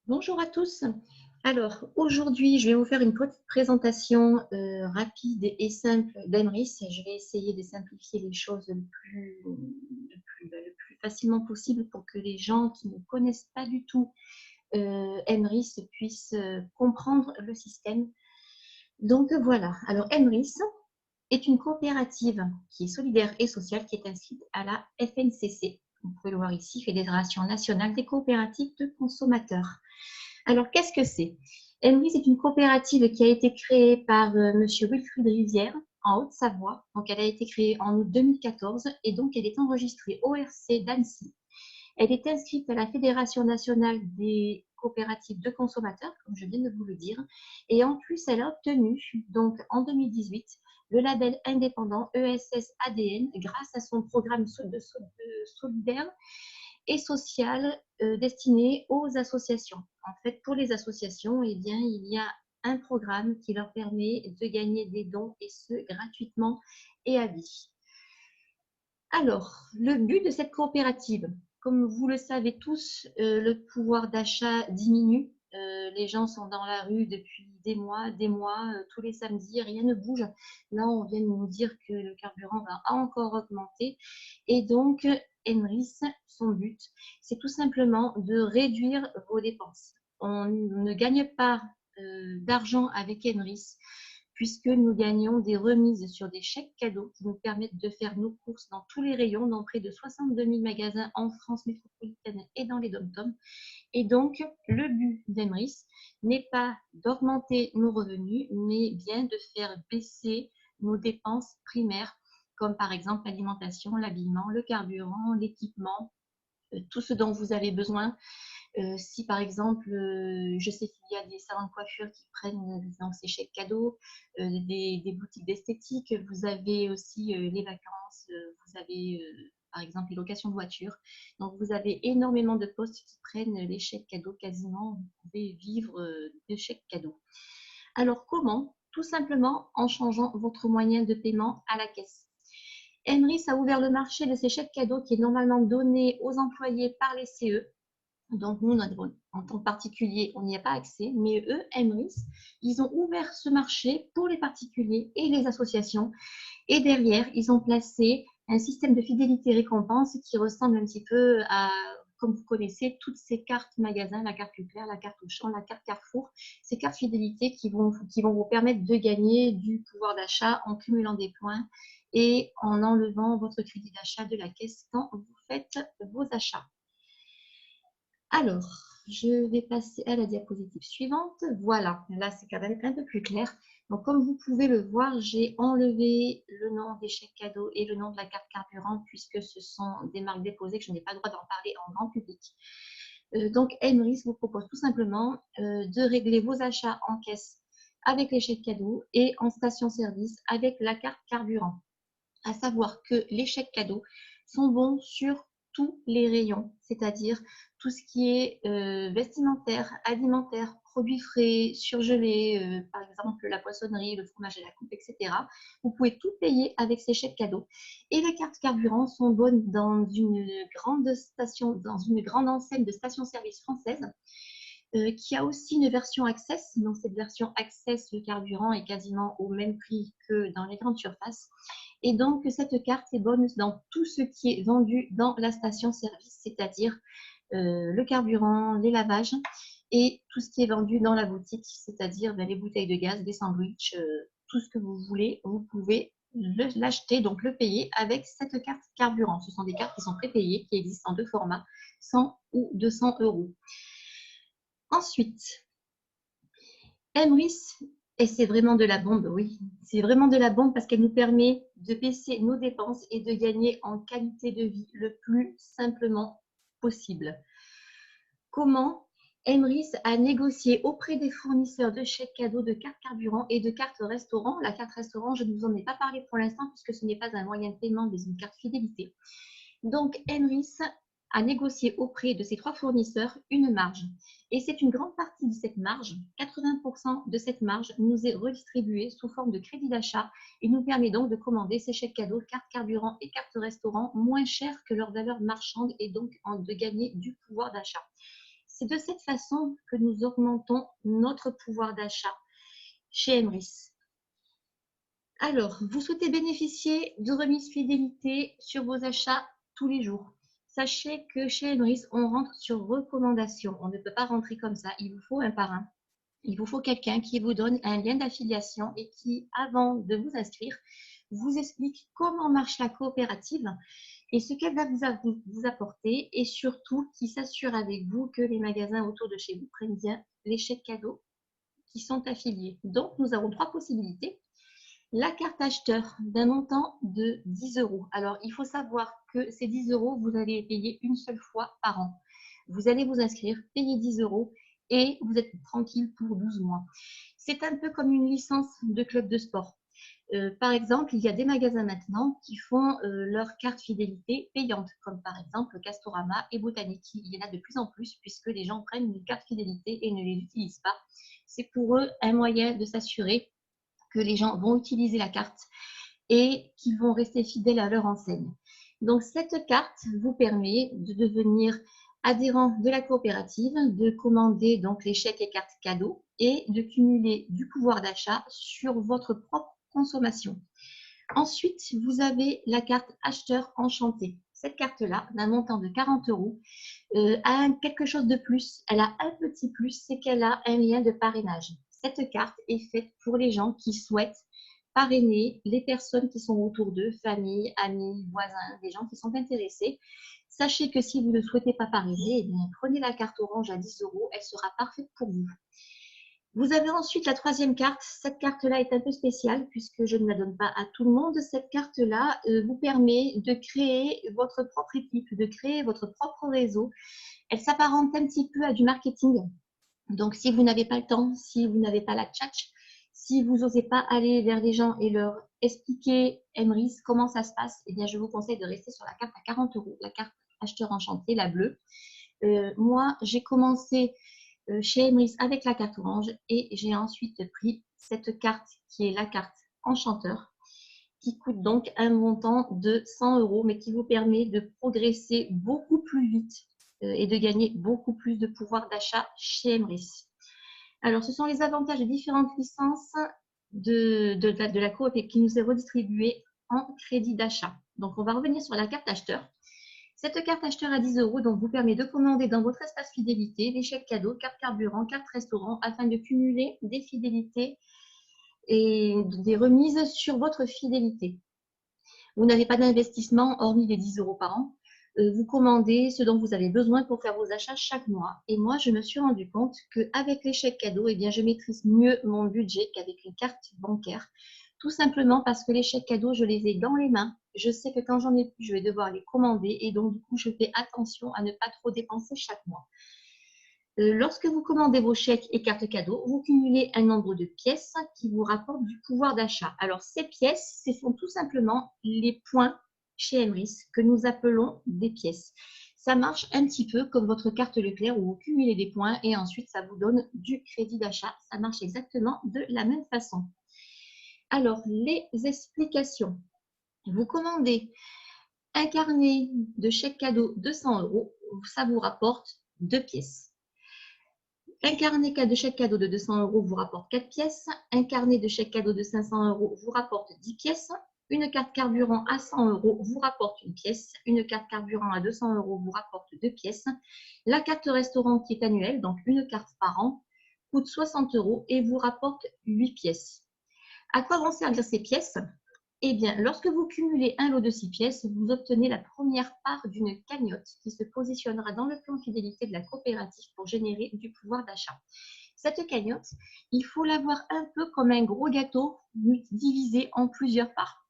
Bonjour à tous. Alors, aujourd'hui, je vais vous faire une petite présentation rapide et simple d'Emrys. Je vais essayer de simplifier les choses le plus facilement possible pour que les gens qui ne connaissent pas du tout Emrys puissent comprendre le système. Donc voilà. Alors, Emrys est une coopérative qui est solidaire et sociale qui est inscrite à la FNCC. Vous pouvez le voir ici, Fédération nationale des coopératives de consommateurs. Alors, qu'est-ce que c'est? Emrys est une coopérative qui a été créée par M. Wilfried Rivière en Haute-Savoie. Donc, elle a été créée en août 2014 et donc elle est enregistrée ORC d'Annecy. Elle est inscrite à la Fédération nationale des coopératives de consommateurs, comme je viens de vous le dire. Et en plus, elle a obtenu, donc en 2018, le label indépendant ESS ADN grâce à son programme solidaire et social destiné aux associations. En fait, pour les associations, eh bien, il y a un programme qui leur permet de gagner des dons et ce, gratuitement et à vie. Alors, le but de cette coopérative, comme vous le savez tous, le pouvoir d'achat diminue. Les gens sont dans la rue depuis des mois, tous les samedis, rien ne bouge. Là, on vient de nous dire que le carburant va encore augmenter. Et donc, Emrys, son but, c'est tout simplement de réduire vos dépenses. On ne gagne pas d'argent avec Emrys, puisque nous gagnons des remises sur des chèques cadeaux qui nous permettent de faire nos courses dans tous les rayons, dans près de 62 000 magasins en France métropolitaine et dans les dom-toms. Et donc, le but d'Emrys n'est pas d'augmenter nos revenus, mais bien de faire baisser nos dépenses primaires, comme par exemple l'alimentation, l'habillement, le carburant, l'équipement, tout ce dont vous avez besoin. Si par exemple, je sais qu'il y a des salons de coiffure qui prennent donc, ces chèques cadeaux, des boutiques d'esthétique, vous avez aussi les vacances, vous avez par exemple les locations de voitures. Donc vous avez énormément de postes qui prennent les chèques cadeaux quasiment, vous pouvez vivre de chèques cadeaux. Alors comment? Tout simplement en changeant votre moyen de paiement à la caisse. Emrys a ouvert le marché de ces chèques cadeaux qui est normalement donné aux employés par les CE. Donc, nous, en tant que particulier, on n'y a pas accès. Mais eux, Emrys, ils ont ouvert ce marché pour les particuliers et les associations. Et derrière, ils ont placé un système de fidélité récompense qui ressemble un petit peu à, comme vous connaissez, toutes ces cartes magasins, la carte Leclerc, la carte Auchan, la carte Carrefour, ces cartes fidélité qui vont vous permettre de gagner du pouvoir d'achat en cumulant des points et en enlevant votre crédit d'achat de la caisse quand vous faites vos achats. Alors, je vais passer à la diapositive suivante. Voilà, là c'est quand même un peu plus clair. Donc, comme vous pouvez le voir, j'ai enlevé le nom des chèques cadeaux et le nom de la carte carburant puisque ce sont des marques déposées que je n'ai pas le droit d'en parler en grand public. Donc, Emrys vous propose tout simplement de régler vos achats en caisse avec les chèques cadeaux et en station-service avec la carte carburant. À savoir que les chèques cadeaux sont bons sur tous les rayons, c'est-à-dire tout ce qui est vestimentaire, alimentaire, produits frais, surgelés, par exemple la poissonnerie, le fromage à la coupe, etc. Vous pouvez tout payer avec ces chèques cadeaux. Et les cartes carburant sont bonnes dans une grande station, dans une grande enseigne de stations-service française qui a aussi une version Access. Donc, cette version Access, le carburant est quasiment au même prix que dans les grandes surfaces. Et donc, cette carte est bonne dans tout ce qui est vendu dans la station-service, c'est-à-dire le carburant, les lavages et tout ce qui est vendu dans la boutique, c'est-à-dire les bouteilles de gaz, des sandwichs, tout ce que vous voulez, vous pouvez l'acheter, donc le payer avec cette carte carburant. Ce sont des cartes qui sont prépayées, qui existent en deux formats, 100 ou 200 euros. Ensuite, Emrys, et c'est vraiment de la bombe, oui, c'est vraiment de la bombe parce qu'elle nous permet de baisser nos dépenses et de gagner en qualité de vie le plus simplement possible. Comment? Emrys a négocié auprès des fournisseurs de chèques cadeaux, de cartes carburant et de cartes restaurant. La carte restaurant, je ne vous en ai pas parlé pour l'instant puisque ce n'est pas un moyen de paiement mais une carte fidélité. Donc, Emrys a négocié auprès de ses trois fournisseurs une marge. Et c'est une grande partie de cette marge, 80% de cette marge, nous est redistribuée sous forme de crédit d'achat et nous permet donc de commander ces chèques cadeaux, cartes carburant et cartes restaurant moins chères que leur valeur marchande et donc de gagner du pouvoir d'achat. C'est de cette façon que nous augmentons notre pouvoir d'achat chez Emrys. Alors, vous souhaitez bénéficier de remises fidélité sur vos achats tous les jours. Sachez que chez Emrys, on rentre sur recommandation. On ne peut pas rentrer comme ça. Il vous faut un parrain. Il vous faut quelqu'un qui vous donne un lien d'affiliation et qui, avant de vous inscrire, vous explique comment marche la coopérative et ce qu'elle va vous apporter, et surtout qui s'assure avec vous que les magasins autour de chez vous prennent bien les chèques cadeaux qui sont affiliés. Donc, nous avons 3 possibilités. La carte acheteur d'un montant de 10 euros. Alors, il faut savoir que ces 10 euros, vous allez les payer une seule fois par an. Vous allez vous inscrire, payer 10 euros et vous êtes tranquille pour 12 mois. C'est un peu comme une licence de club de sport. Par exemple, il y a des magasins maintenant qui font leur carte fidélité payante, comme par exemple Castorama et Botanique. Il y en a de plus en plus puisque les gens prennent une carte fidélité et ne les utilisent pas. C'est pour eux un moyen de s'assurer que les gens vont utiliser la carte et qu'ils vont rester fidèles à leur enseigne. Donc, cette carte vous permet de devenir adhérent de la coopérative, de commander donc les chèques et cartes cadeaux et de cumuler du pouvoir d'achat sur votre propre consommation. Ensuite, vous avez la carte acheteur enchanté. Cette carte-là, d'un montant de 40 euros, a quelque chose de plus. Elle a un petit plus, c'est qu'elle a un lien de parrainage. Cette carte est faite pour les gens qui souhaitent parrainer les personnes qui sont autour d'eux, famille, amis, voisins, des gens qui sont intéressés. Sachez que si vous ne souhaitez pas parrainer, eh bien, prenez la carte orange à 10 euros, elle sera parfaite pour vous. Vous avez ensuite la 3e carte. Cette carte-là est un peu spéciale puisque je ne la donne pas à tout le monde. Cette carte-là vous permet de créer votre propre équipe, de créer votre propre réseau. Elle s'apparente un petit peu à du marketing. Donc, si vous n'avez pas le temps, si vous n'avez pas la tchatch, si vous n'osez pas aller vers les gens et leur expliquer Emrys comment ça se passe, eh bien, je vous conseille de rester sur la carte à 40 euros, la carte acheteur enchanté, la bleue. Moi, j'ai commencé chez Emrys avec la carte orange et j'ai ensuite pris cette carte qui est la carte enchanteur, qui coûte donc un montant de 100 euros, mais qui vous permet de progresser beaucoup plus vite et de gagner beaucoup plus de pouvoir d'achat chez Emrys. Alors, ce sont les avantages de différentes licences de la coop qui nous est redistribuée en crédit d'achat. Donc, on va revenir sur la carte acheteur. Cette carte acheteur à 10 euros donc, vous permet de commander dans votre espace fidélité des chèques cadeaux, carte carburant, carte restaurant, afin de cumuler des fidélités et des remises sur votre fidélité. Vous n'avez pas d'investissement hormis les 10 euros par an. Vous commandez ce dont vous avez besoin pour faire vos achats chaque mois. Et moi, je me suis rendu compte qu'avec les chèques cadeaux, eh bien, je maîtrise mieux mon budget qu'avec une carte bancaire. Tout simplement parce que les chèques cadeaux, je les ai dans les mains. Je sais que quand j'en ai plus, je vais devoir les commander. Et donc, du coup, je fais attention à ne pas trop dépenser chaque mois. Lorsque vous commandez vos chèques et cartes cadeaux, vous cumulez un nombre de pièces qui vous rapportent du pouvoir d'achat. Alors, ces pièces, ce sont tout simplement les points chez Emrys que nous appelons des pièces. Ça marche un petit peu comme votre carte Leclerc où vous cumulez des points et ensuite ça vous donne du crédit d'achat. Ça marche exactement de la même façon. Alors, les explications. Vous commandez un carnet de chèques cadeaux de 100 euros, ça vous rapporte 2 pièces. Un carnet de chèques cadeau de 200 euros vous rapporte 4 pièces. Un carnet de chèques cadeau de 500 euros vous rapporte 10 pièces. Une carte carburant à 100 euros vous rapporte une pièce. Une carte carburant à 200 euros vous rapporte 2 pièces. La carte restaurant qui est annuelle, donc une carte par an, coûte 60 euros et vous rapporte 8 pièces. À quoi vont servir ces pièces? Eh bien, lorsque vous cumulez un lot de 6 pièces, vous obtenez la première part d'une cagnotte qui se positionnera dans le plan fidélité de la coopérative pour générer du pouvoir d'achat. Cette cagnotte, il faut la voir un peu comme un gros gâteau divisé en plusieurs parts.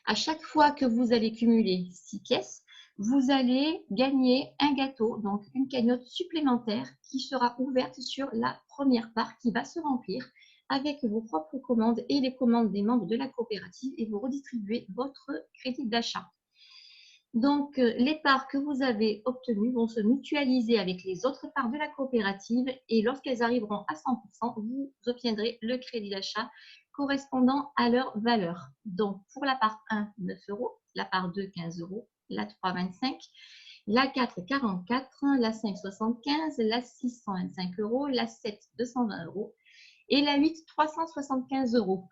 À chaque fois que vous allez cumuler 6 pièces, vous allez gagner un gâteau, donc une cagnotte supplémentaire qui sera ouverte sur la première part qui va se remplir avec vos propres commandes et les commandes des membres de la coopérative et vous redistribuez votre crédit d'achat. Donc, les parts que vous avez obtenues vont se mutualiser avec les autres parts de la coopérative et lorsqu'elles arriveront à 100%, vous obtiendrez le crédit d'achat correspondant à leur valeur. Donc, pour la part 1, 9 euros, la part 2, 15 euros, la 3, 25 La 4, 44, la 5, 75, la 6, 125 €, la 7, 220 € et la 8, 375 €.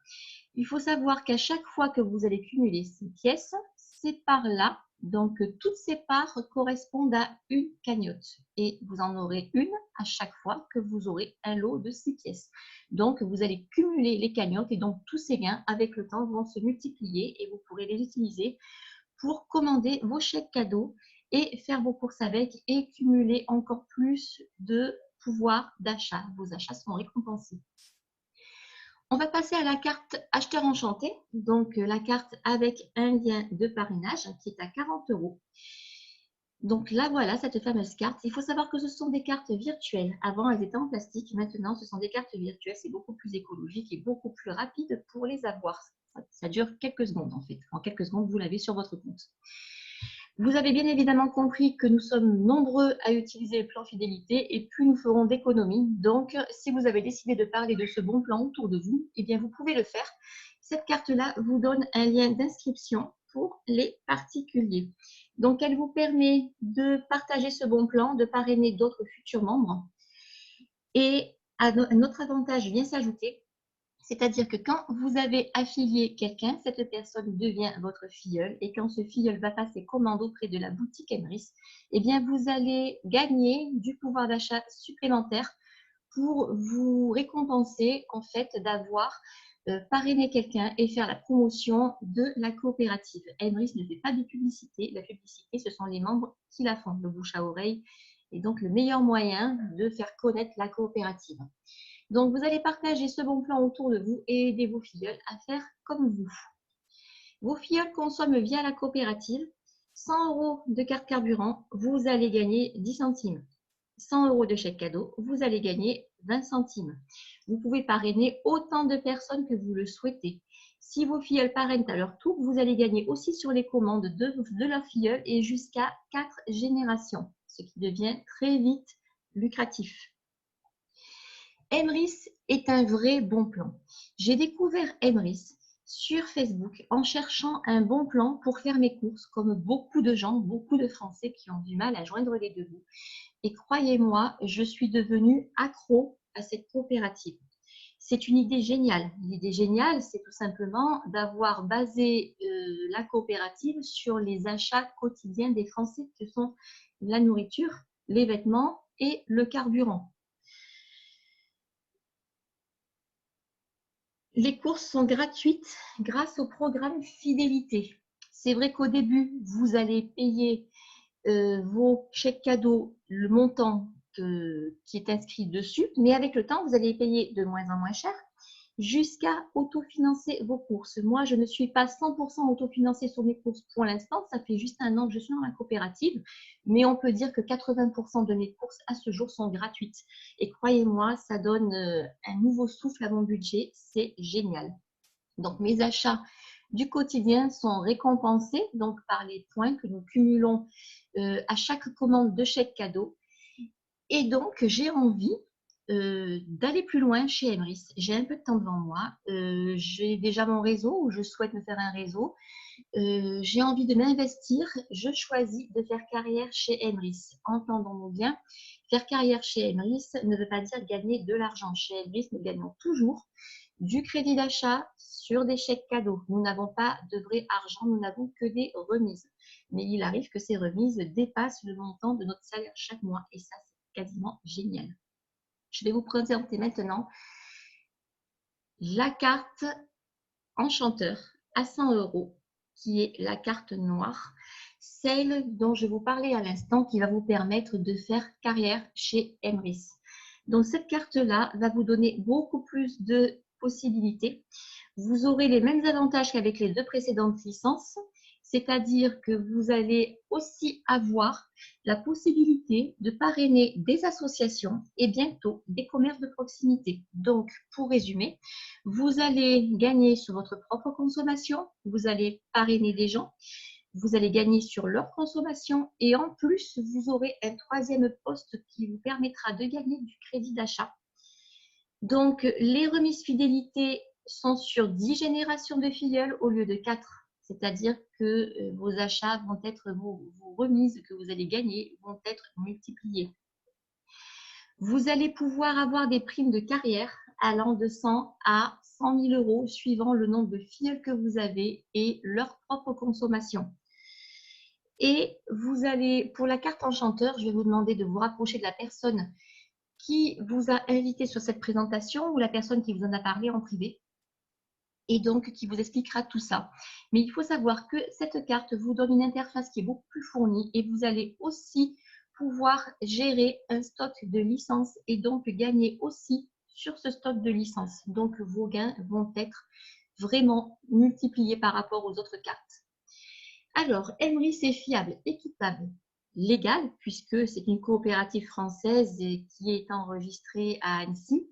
Il faut savoir qu'à chaque fois que vous allez cumuler ces pièces, ces parts-là, donc toutes ces parts correspondent à une cagnotte et vous en aurez une à chaque fois que vous aurez un lot de 6 pièces. Donc, vous allez cumuler les cagnottes et donc tous ces gains avec le temps vont se multiplier et vous pourrez les utiliser pour commander vos chèques cadeaux et faire vos courses avec et cumuler encore plus de pouvoir d'achat. Vos achats seront récompensés. On va passer à la carte acheteur enchanté, donc la carte avec un lien de parrainage qui est à 40 €. Donc là, voilà cette fameuse carte. Il faut savoir que ce sont des cartes virtuelles. Avant, elles étaient en plastique. Maintenant, ce sont des cartes virtuelles. C'est beaucoup plus écologique et beaucoup plus rapide pour les avoir. Ça dure quelques secondes en fait. En quelques secondes, vous l'avez sur votre compte. Vous avez bien évidemment compris que nous sommes nombreux à utiliser le plan fidélité et plus nous ferons d'économies. Donc, si vous avez décidé de parler de ce bon plan autour de vous, eh bien, vous pouvez le faire. Cette carte-là vous donne un lien d'inscription pour les particuliers. Donc, elle vous permet de partager ce bon plan, de parrainer d'autres futurs membres. Et un autre avantage vient s'ajouter, c'est-à-dire que quand vous avez affilié quelqu'un, cette personne devient votre filleul et quand ce filleul va passer commande auprès de la boutique Emrys, eh bien vous allez gagner du pouvoir d'achat supplémentaire pour vous récompenser en fait d'avoir parrainé quelqu'un et faire la promotion de la coopérative. Emrys ne fait pas de publicité, la publicité ce sont les membres qui la font, le bouche à oreille est donc le meilleur moyen de faire connaître la coopérative. Donc, vous allez partager ce bon plan autour de vous et aider vos filleuls à faire comme vous. Vos filleuls consomment via la coopérative 100 € de carte carburant, vous allez gagner 10 centimes. 100 € de chèque cadeau, vous allez gagner 20 centimes. Vous pouvez parrainer autant de personnes que vous le souhaitez. Si vos filleuls parrainent à leur tour, vous allez gagner aussi sur les commandes de leurs filleuls et jusqu'à 4 générations, ce qui devient très vite lucratif. Emrys est un vrai bon plan. J'ai découvert Emrys sur Facebook en cherchant un bon plan pour faire mes courses, comme beaucoup de gens, beaucoup de Français qui ont du mal à joindre les deux bouts. Et croyez-moi, je suis devenue accro à cette coopérative. C'est une idée géniale. L'idée géniale, c'est tout simplement d'avoir basé la coopérative sur les achats quotidiens des Français, que sont la nourriture, les vêtements et le carburant. Les courses sont gratuites grâce au programme fidélité. C'est vrai qu'au début, vous allez payer vos chèques cadeaux, le montant qui est inscrit dessus, mais avec le temps, vous allez payer de moins en moins cher jusqu'à autofinancer vos courses. Moi, je ne suis pas 100% autofinancée sur mes courses pour l'instant. Ça fait juste un an que je suis dans la coopérative, mais on peut dire que 80% de mes courses à ce jour sont gratuites. Et croyez-moi, ça donne un nouveau souffle à mon budget. C'est génial. Donc, mes achats du quotidien sont récompensés donc, par les points que nous cumulons à chaque commande de chèque cadeau. Et donc, j'ai envie d'aller plus loin chez Emrys. J'ai un peu de temps devant moi. J'ai déjà mon réseau ou je souhaite me faire un réseau. J'ai envie de m'investir. Je choisis de faire carrière chez Emrys. Entendons-nous bien, faire carrière chez Emrys ne veut pas dire gagner de l'argent. Chez Emrys, nous gagnons toujours du crédit d'achat sur des chèques cadeaux. Nous n'avons pas de vrai argent, nous n'avons que des remises. Mais il arrive que ces remises dépassent le montant de notre salaire chaque mois. Et ça, c'est quasiment génial. Je vais vous présenter maintenant la carte enchanteur à 100 € qui est la carte noire, celle dont je vous parlais à l'instant qui va vous permettre de faire carrière chez Emrys. Donc cette carte-là va vous donner beaucoup plus de possibilités. Vous aurez les mêmes avantages qu'avec les deux précédentes licences, c'est-à-dire que vous allez aussi avoir la possibilité de parrainer des associations et bientôt des commerces de proximité. Donc, pour résumer, vous allez gagner sur votre propre consommation, vous allez parrainer des gens, vous allez gagner sur leur consommation et en plus, vous aurez un troisième poste qui vous permettra de gagner du crédit d'achat. Donc, les remises fidélité sont sur 10 générations de filleuls au lieu de 4 C'est-à-dire que vos achats vont être, vos remises que vous allez gagner vont être multipliées. Vous allez pouvoir avoir des primes de carrière allant de 100 à 100 000 euros suivant le nombre de filleuls que vous avez et leur propre consommation. Et vous allez, pour la carte enchanteur, je vais vous demander de vous rapprocher de la personne qui vous a invité sur cette présentation ou la personne qui vous en a parlé en privé et donc qui vous expliquera tout ça. Mais il faut savoir que cette carte vous donne une interface qui est beaucoup plus fournie et vous allez aussi pouvoir gérer un stock de licences et donc gagner aussi sur ce stock de licences. Donc vos gains vont être vraiment multipliés par rapport aux autres cartes. Alors, Emery, c'est fiable, équitable, légal, puisque c'est une coopérative française qui est enregistrée à Annecy.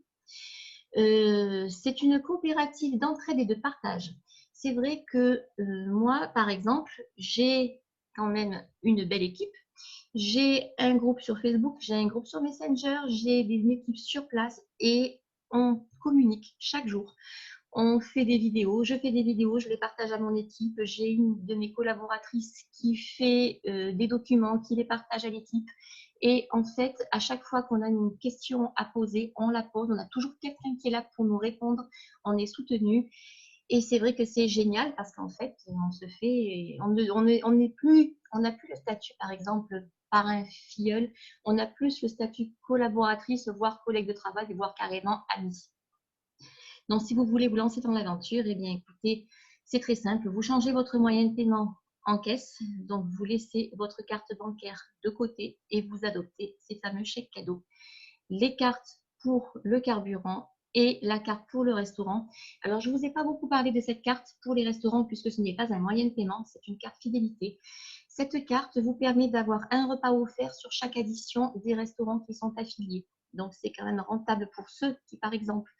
C'est une coopérative d'entraide et de partage. C'est vrai que moi, par exemple, j'ai quand même une belle équipe. J'ai un groupe sur Facebook, j'ai un groupe sur Messenger, j'ai des équipes sur place et on communique chaque jour. On fait des vidéos, je fais des vidéos, je les partage à mon équipe. J'ai une de mes collaboratrices qui fait des documents, qui les partage à l'équipe. Et en fait, à chaque fois qu'on a une question à poser, on la pose. On a toujours quelqu'un qui est là pour nous répondre. On est soutenu. Et c'est vrai que c'est génial parce qu'en fait, on se fait, on n'a plus le statut, par exemple, parrain filleul. On a plus le statut collaboratrice, voire collègue de travail, voire carrément amie. Donc, si vous voulez vous lancer dans l'aventure, eh bien, écoutez, c'est très simple. Vous changez votre moyen de paiement en caisse. Donc, vous laissez votre carte bancaire de côté et vous adoptez ces fameux chèques cadeaux. Les cartes pour le carburant et la carte pour le restaurant. Alors, je ne vous ai pas beaucoup parlé de cette carte pour les restaurants puisque ce n'est pas un moyen de paiement, c'est une carte fidélité. Cette carte vous permet d'avoir un repas offert sur chaque addition des restaurants qui sont affiliés. Donc, c'est quand même rentable pour ceux qui, par exemple,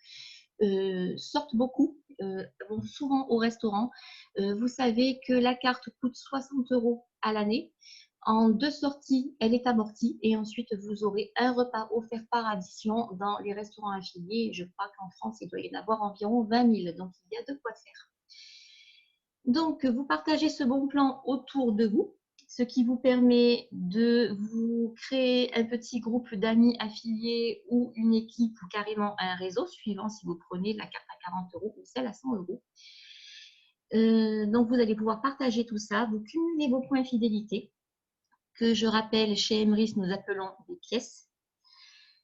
sortent beaucoup, vont souvent au restaurant. Vous savez que la carte coûte 60 € à l'année. En 2 sorties, elle est amortie et ensuite vous aurez un repas offert par addition dans les restaurants affiliés. Je crois qu'en France, il doit y en avoir environ 20 000, donc il y a de quoi faire. Donc, vous partagez ce bon plan autour de vous, ce qui vous permet de vous créer un petit groupe d'amis affiliés ou une équipe ou carrément un réseau, suivant si vous prenez la carte à 40 € ou celle à 100 €. Donc, vous allez pouvoir partager tout ça, vous cumulez vos points fidélité, que je rappelle, chez Emrys, nous appelons des pièces.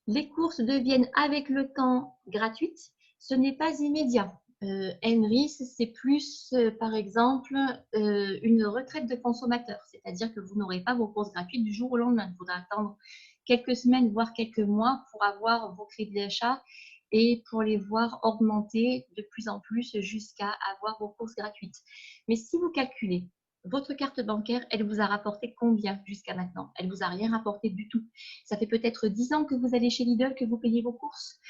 Les courses deviennent avec le temps gratuites. Ce n'est pas immédiat. Emrys, c'est plus, par exemple, une retraite de consommateur. C'est-à-dire que vous n'aurez pas vos courses gratuites du jour au lendemain. Il faudra attendre quelques semaines, voire quelques mois pour avoir vos crédits d'achat et pour les voir augmenter de plus en plus jusqu'à avoir vos courses gratuites. Mais si vous calculez, votre carte bancaire, elle vous a rapporté combien jusqu'à maintenant? Elle ne vous a rien rapporté du tout. Ça fait peut-être 10 ans que vous allez chez Lidl, que vous payez vos courses.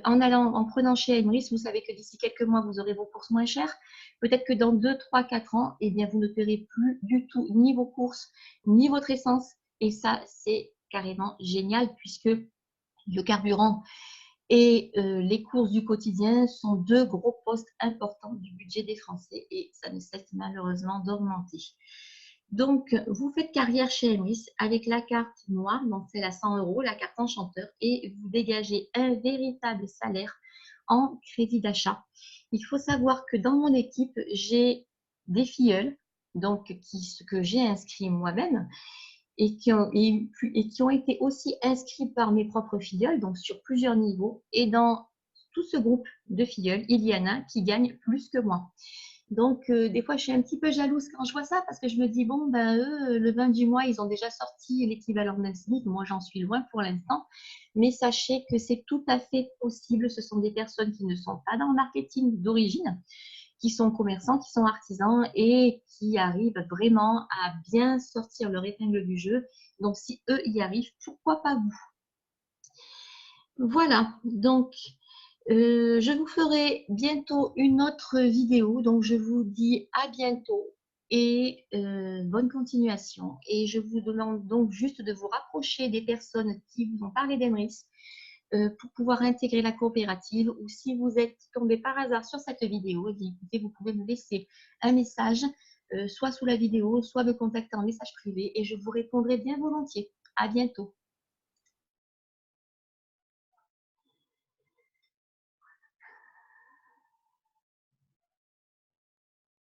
En prenant chez Emrys, vous savez que d'ici quelques mois, vous aurez vos courses moins chères. Peut-être que dans 2, 3, 4 ans, eh bien, vous ne paierez plus du tout ni vos courses, ni votre essence. Et ça, c'est carrément génial puisque le carburant et les courses du quotidien sont 2 gros postes importants du budget des Français et ça ne cesse malheureusement d'augmenter. Donc, vous faites carrière chez Emrys avec la carte noire, donc celle à 100 €, la carte enchanteur, et vous dégagez un véritable salaire en crédit d'achat. Il faut savoir que dans mon équipe, j'ai des filleuls, donc que j'ai inscrits moi-même, et qui ont été aussi inscrits par mes propres filleuls, donc sur plusieurs niveaux. Et dans tout ce groupe de filleuls, il y en a qui gagnent plus que moi. Donc, des fois, je suis un petit peu jalouse quand je vois ça parce que je me dis, bon, ben, eux, le 20 du mois, ils ont déjà sorti l'équivalent d'un SMIC. Moi, j'en suis loin pour l'instant. Mais sachez que c'est tout à fait possible. Ce sont des personnes qui ne sont pas dans le marketing d'origine, qui sont commerçants, qui sont artisans et qui arrivent vraiment à bien sortir leur épingle du jeu. Donc, si eux y arrivent, pourquoi pas vous? Voilà, donc je vous ferai bientôt une autre vidéo, donc je vous dis à bientôt et bonne continuation. Et je vous demande donc juste de vous rapprocher des personnes qui vous ont parlé d'Emrys pour pouvoir intégrer la coopérative, ou si vous êtes tombé par hasard sur cette vidéo, eh bien, écoutez, vous pouvez me laisser un message soit sous la vidéo, soit me contacter en message privé et je vous répondrai bien volontiers. À bientôt.